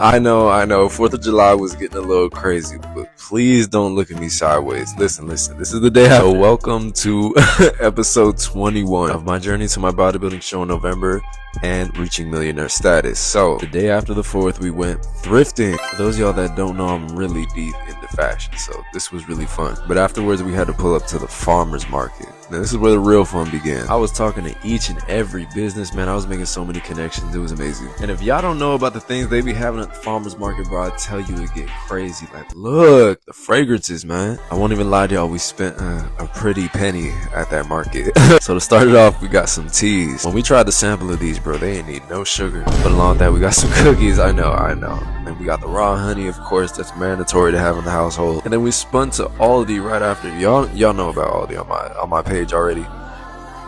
I know. 4th of July was getting a little crazy, but please don't look at me sideways. Listen. This is the day after. So welcome to episode 21 of my journey to my bodybuilding show in November and reaching millionaire status. So the day after the 4th, we went thrifting. For those of y'all that don't know, I'm really deep into fashion, so this was really fun. But afterwards, we had to pull up to the farmer's market. Now, this is where the real fun began. I was talking to each and every businessman. I was making so many connections. It was amazing. And if y'all don't know about the things they be having at the farmer's market, bro, I tell you, it get crazy. Like, look, the fragrances, man. I won't even lie to y'all. We spent a pretty penny at that market. So to start it off, we got some teas. When we tried the sample of these, bro, they ain't need no sugar. But along with that, we got some cookies. I know. And we got the raw honey, of course. That's mandatory to have in the household. And then we spun to Aldi right after. Y'all know about Aldi on my page already.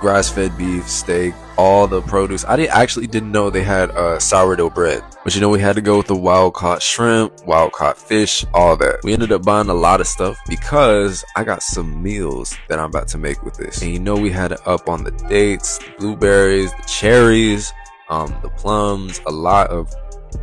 Grass-fed beef, steak, all the produce. I didn't know they had sourdough bread, but we had to go with the wild-caught shrimp, wild-caught fish, all that. We ended up buying a lot of stuff because I got some meals that I'm about to make with this. And we had to up on the dates, the blueberries, the cherries, the plums, a lot of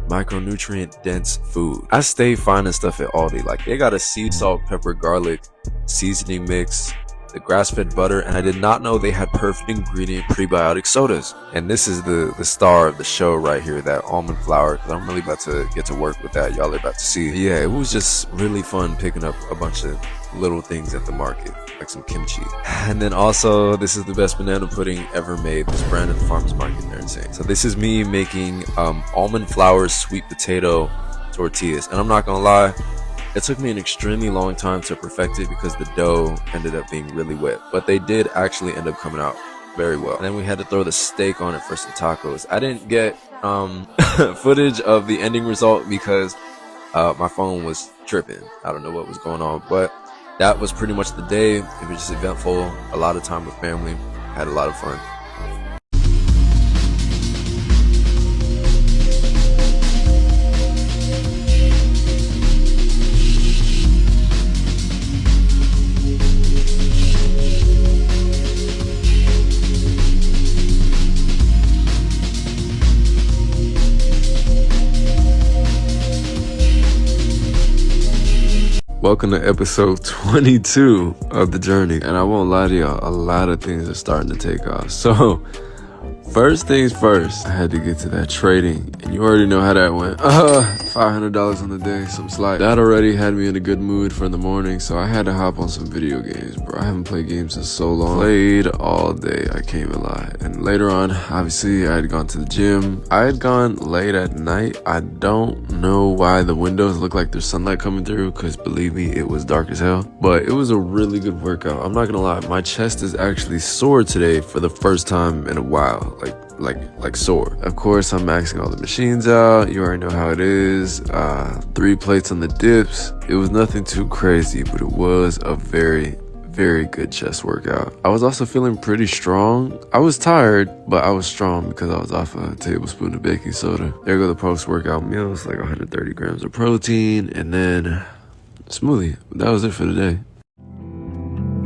micronutrient dense food. I stay finding stuff at Aldi. Like, they got a sea salt, pepper, garlic seasoning mix, the grass-fed butter, and I did not know they had perfect ingredient prebiotic sodas. And this is the star of the show right here, that almond flour, because I'm really about to get to work with that. Y'all are about to see. Yeah, it was just really fun picking up a bunch of little things at the market, like some kimchi. And then also, this is the best banana pudding ever made. This brand at the farmer's market, they're insane. So this is me making almond flour sweet potato tortillas. And I'm not gonna lie, it took me an extremely long time to perfect it because the dough ended up being really wet, but they did actually end up coming out very well. And then we had to throw the steak on it for some tacos. I didn't get footage of the ending result because my phone was tripping. I don't know what was going on, but that was pretty much the day. It was just eventful, a lot of time with family, had a lot of fun. Welcome to episode 22 of the journey, and I won't lie to y'all, a lot of things are starting to take off. So first things first, I had to get to that trading, and you already know how that went. $500 on the day, some slight. That already had me in a good mood for the morning, so I had to hop on some video games, bro. I haven't played games in so long. Played all day, I can't even lie. And later on, obviously, I had gone to the gym. I had gone late at night. I don't know why the windows look like there's sunlight coming through, because believe me, it was dark as hell. But it was a really good workout. I'm not gonna lie, my chest is actually sore today for the first time in a while. Like sore. Of course, I'm maxing all the machines out. You already know how it is. 3 plates on the dips. It was nothing too crazy, but it was a very, very good chest workout. I was also feeling pretty strong. I was tired, but I was strong because I was off a tablespoon of baking soda. There go the post-workout meals, like 130 grams of protein, and then smoothie. That was it for the day.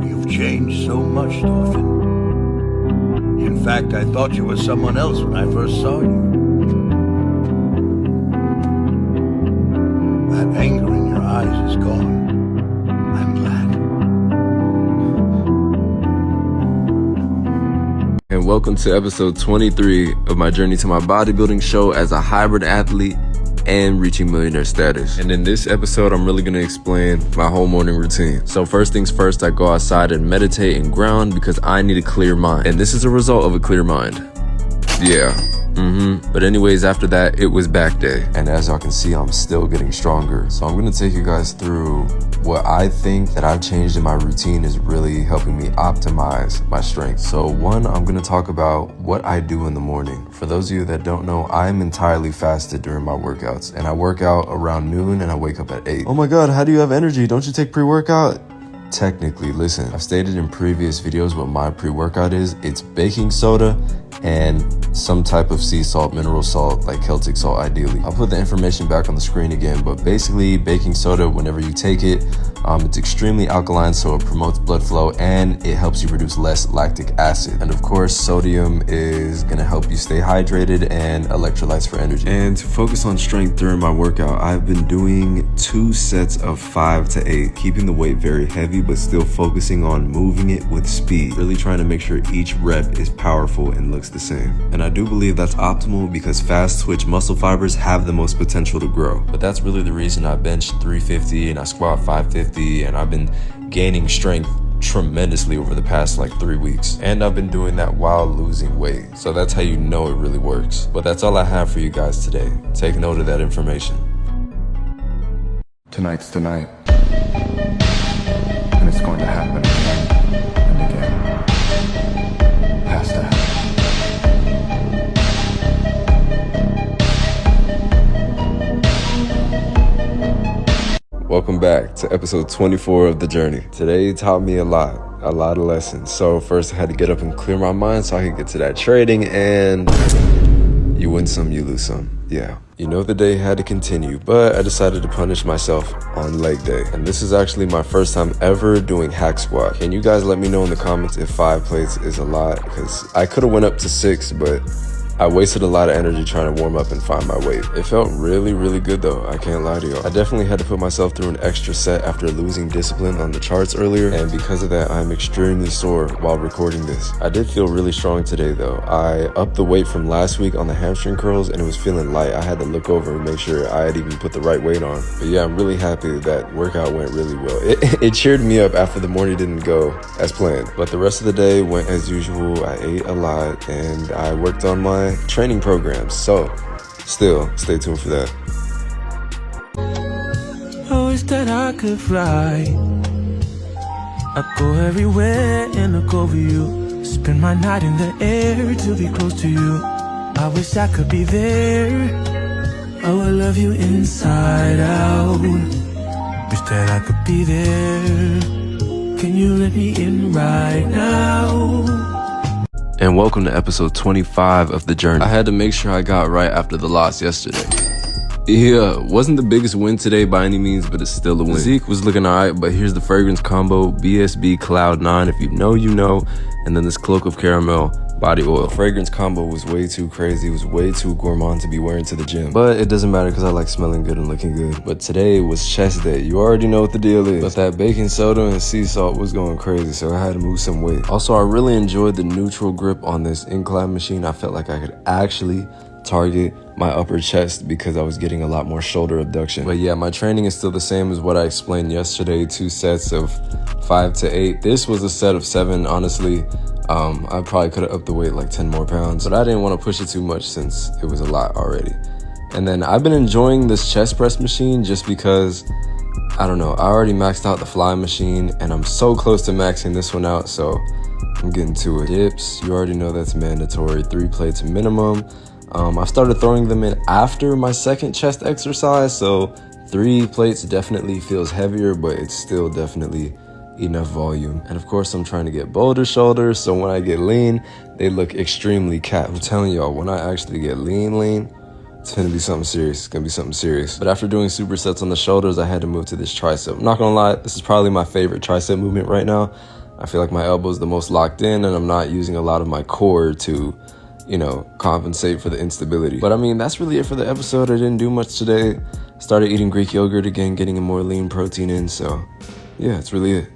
You've changed so much, Dolphin. In fact, I thought you were someone else when I first saw you. That anger in your eyes is gone. I'm glad. And welcome to episode 23 of my journey to my bodybuilding show as a hybrid athlete and reaching millionaire status. And in this episode, I'm really gonna explain my whole morning routine. So first things first, I go outside and meditate and ground because I need a clear mind. And this is a result of a clear mind. Yeah. But anyways, after that, it was back day. And as y'all can see, I'm still getting stronger. So I'm gonna take you guys through what I think that I've changed in my routine is really helping me optimize my strength. So one, I'm gonna talk about what I do in the morning. For those of you that don't know, I'm entirely fasted during my workouts. And I work out around noon and I wake up at 8. Oh my God, how do you have energy? Don't you take pre-workout? Technically, listen, I've stated in previous videos what my pre-workout is. It's baking soda and some type of sea salt, mineral salt, like Celtic salt ideally. I'll put the information back on the screen again, but basically baking soda, whenever you take it, It's extremely alkaline, so it promotes blood flow and it helps you produce less lactic acid. And of course, sodium is gonna help you stay hydrated and electrolytes for energy. And to focus on strength during my workout, I've been doing 2 sets of 5 to 8, keeping the weight very heavy, but still focusing on moving it with speed, really trying to make sure each rep is powerful and looks the same. And I do believe that's optimal because fast twitch muscle fibers have the most potential to grow. But that's really the reason I bench 350 and I squat 550, and I've been gaining strength tremendously over the past like 3 weeks. And I've been doing that while losing weight. So that's how you know it really works. But that's all I have for you guys today. Take note of that information. Tonight's the night. And it's going to happen again and again. Has to happen. Welcome back to episode 24 of The Journey. Today taught me a lot of lessons. So first I had to get up and clear my mind so I could get to that trading, and you win some, you lose some. Yeah. You know, the day had to continue, but I decided to punish myself on leg day. And this is actually my first time ever doing hack squat. Can you guys let me know in the comments if 5 plates is a lot? Because I could have went up to 6, but I wasted a lot of energy trying to warm up and find my weight. It felt really, really good though, I can't lie to y'all. I definitely had to put myself through an extra set after losing discipline on the charts earlier, and because of that, I'm extremely sore while recording this. I did feel really strong today though. I upped the weight from last week on the hamstring curls and it was feeling light. I had to look over and make sure I had even put the right weight on. But yeah, I'm really happy that workout went really well. It cheered me up after the morning didn't go as planned. But the rest of the day went as usual. I ate a lot and I worked on my training programs, so still stay tuned for that. I wish that I could fly. I go everywhere and look over you. Spend my night in the air to be close to you. I wish I could be there. I would love you inside out. Wish that I could be there. Can you let me in right now? And welcome to episode 25 of The Journey. I had to make sure I got right after the loss yesterday. Yeah, wasn't the biggest win today by any means, but it's still a win. Zeke was looking alright, but here's the fragrance combo, BSB Cloud 9, if you know, you know, and then this Cloak of Caramel body oil. The fragrance combo was way too crazy. It was way too gourmand to be wearing to the gym. But it doesn't matter because I like smelling good and looking good. But today was chest day. You already know what the deal is. But that baking soda and sea salt was going crazy, so I had to move some weight. Also, I really enjoyed the neutral grip on this incline machine. I felt like I could actually target my upper chest because I was getting a lot more shoulder abduction. But yeah, my training is still the same as what I explained yesterday, 2 sets of 5 to 8. This was a set of 7, honestly. I probably could have upped the weight like 10 more pounds, but I didn't want to push it too much since it was a lot already. And then I've been enjoying this chest press machine just because, I don't know, I already maxed out the fly machine and I'm so close to maxing this one out, so I'm getting to it. Dips, you already know that's mandatory, 3 plates minimum. I started throwing them in after my second chest exercise, so 3 plates definitely feels heavier, but it's still definitely enough volume. And of course, I'm trying to get boulder shoulders, so when I get lean, they look extremely cap. I'm telling y'all, when I actually get lean, it's gonna be something serious. It's gonna be something serious. But after doing supersets on the shoulders, I had to move to this tricep. I'm not gonna lie, this is probably my favorite tricep movement right now. I feel like my elbow is the most locked in and I'm not using a lot of my core to, you know, compensate for the instability. But I mean, that's really it for the episode. I didn't do much today. Started eating Greek yogurt again, getting a more lean protein in, so yeah, that's really it.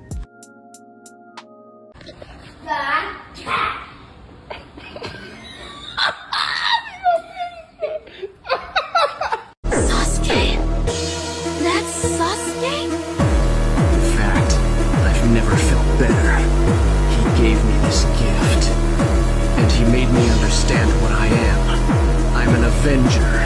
Never felt better. He gave me this gift, and he made me understand what I am. I'm an Avenger.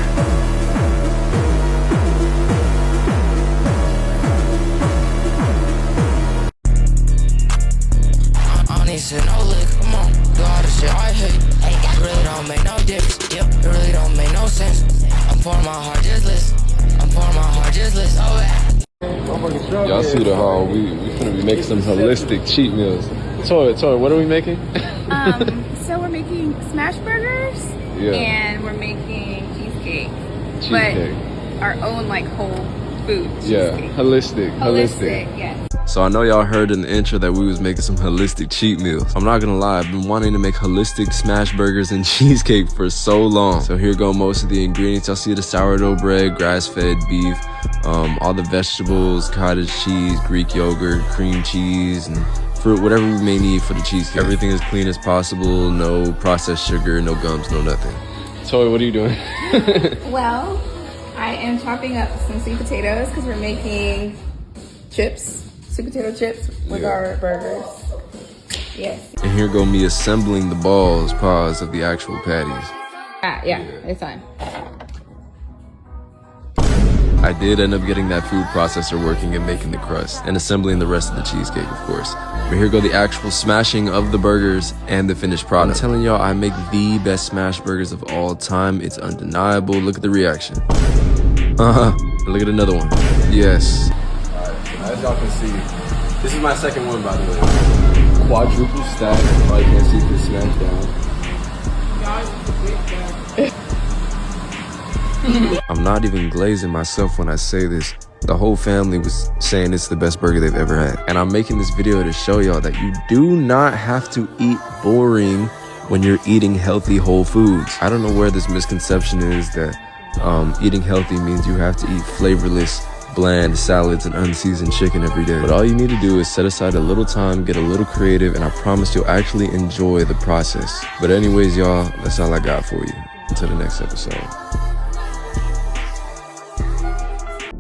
I need to no lick, come on, do all the shit I hate. It really don't make no difference, yep, it really don't make no sense. I'm pouring my heart, just listen. I'm pouring my heart, just listen. Oh, yeah. Y'all see the haul. We finna be making some holistic cheat meals. Tori, what are we making? So we're making smash burgers, and we're making cheesecake. But our own like whole food. Yeah, cheesecake. holistic. Yes. So I know y'all heard in the intro that we was making some holistic cheat meals. I'm not gonna lie, I've been wanting to make holistic smash burgers and cheesecake for so long. So here go most of the ingredients. Y'all see the sourdough bread, grass-fed beef, all the vegetables, cottage cheese, Greek yogurt, cream cheese, and fruit, whatever we may need for the cheesecake. Everything as clean as possible, no processed sugar, no gums, no nothing. Toy, what are you doing? Well, I am chopping up some sweet potatoes because we're making chips, sweet potato chips with our burgers. Yes. And here go me assembling the paws of the actual patties. Yeah, it's fine. I did end up getting that food processor working and making the crust and assembling the rest of the cheesecake, of course. But here go the actual smashing of the burgers and the finished product. I'm telling y'all, I make the best smash burgers of all time. It's undeniable. Look at the reaction. Look at another one. Yes. As y'all can see, this is my second one, by the way. Quadruple stack. Probably can't see if it's smashed down. I'm not even glazing myself when I say this. The whole family was saying it's the best burger they've ever had. And I'm making this video to show y'all that you do not have to eat boring when you're eating healthy whole foods. I don't know where this misconception is that eating healthy means you have to eat flavorless, bland salads and unseasoned chicken every day. But all you need to do is set aside a little time, get a little creative, and I promise you'll actually enjoy the process. But anyways, y'all, that's all I got for you. Until the next episode.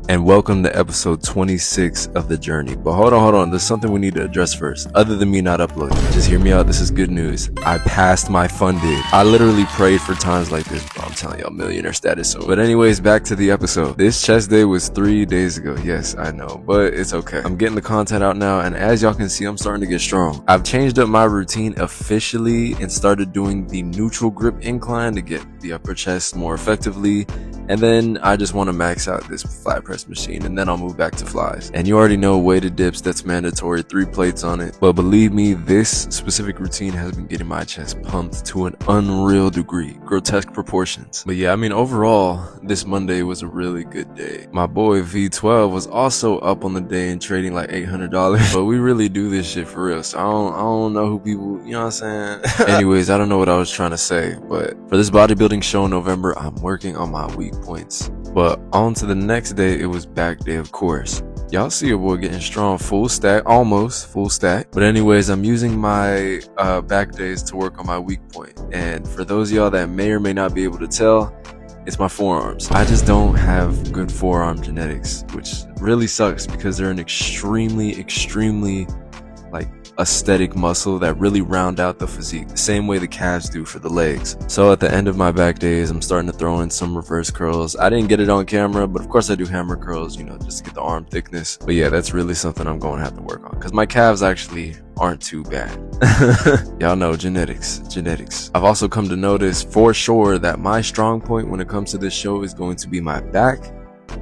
And welcome to episode 26 of The Journey. But hold on, there's something we need to address first. Other than me not uploading, just hear me out, this is good news. I passed my funded. I literally prayed for times like this, bro. I'm telling y'all, millionaire status. But anyways, back to the episode. This chest day was 3 days ago. Yes, I know, but it's okay. I'm getting the content out now, and as y'all can see, I'm starting to get strong. I've changed up my routine officially and started doing the neutral grip incline to get the upper chest more effectively. And then I just want to max out this flat press machine, and then I'll move back to flies. And you already know weighted dips, that's mandatory, 3 plates on it. But believe me, this specific routine has been getting my chest pumped to an unreal degree, grotesque proportions. But yeah, I mean, overall, this Monday was a really good day. My boy V12 was also up on the day and trading like $800. But we really do this shit for real, so I don't know who people, you know what I'm saying? Anyways, I don't know what I was trying to say, but for this bodybuilding show in November, I'm working on my weak points. But on to the next day, it was back day, of course. Y'all see your boy getting strong, full stack, almost full stack. But anyways, I'm using my back days to work on my weak point. And for those of y'all that may or may not be able to tell, it's my forearms. I just don't have good forearm genetics, which really sucks because they're an extremely like aesthetic muscle that really round out the physique, the same way the calves do for the legs. So at the end of my back days, I'm starting to throw in some reverse curls. I didn't get it on camera, but of course I do hammer curls, you know, just to get the arm thickness. But yeah, that's really something I'm going to have to work on because my calves actually aren't too bad. Y'all know genetics. I've also come to notice for sure that my strong point when it comes to this show is going to be my back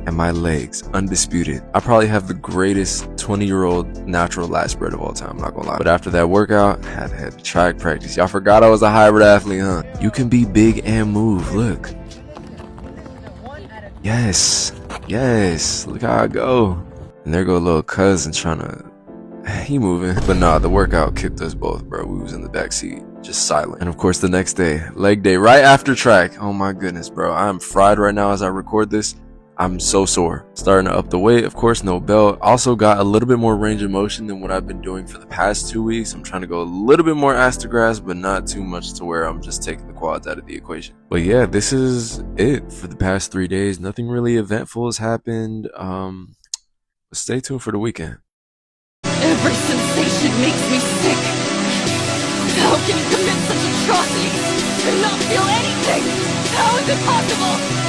and my legs, undisputed. I probably have the greatest 20-year-old natural lat spread of all time, I'm not gonna lie. But after that workout, I had track practice. Y'all forgot I was a hybrid athlete, huh? You can be big and move, look. Yes, look how I go. And there go little cousin trying to, he moving. But nah, the workout kicked us both, bro. We was in the back seat, just silent. And of course the next day, leg day, right after track. Oh my goodness, bro. I'm fried right now as I record this. I'm so sore. Starting to up the weight, of course, no belt. Also got a little bit more range of motion than what I've been doing for the past 2 weeks. I'm trying to go a little bit more ass to grass, but not too much to where I'm just taking the quads out of the equation. But yeah, this is it for the past 3 days. Nothing really eventful has happened. Stay tuned for the weekend. Every sensation makes me sick. How can you commit such atrocities and not feel anything? How is it possible?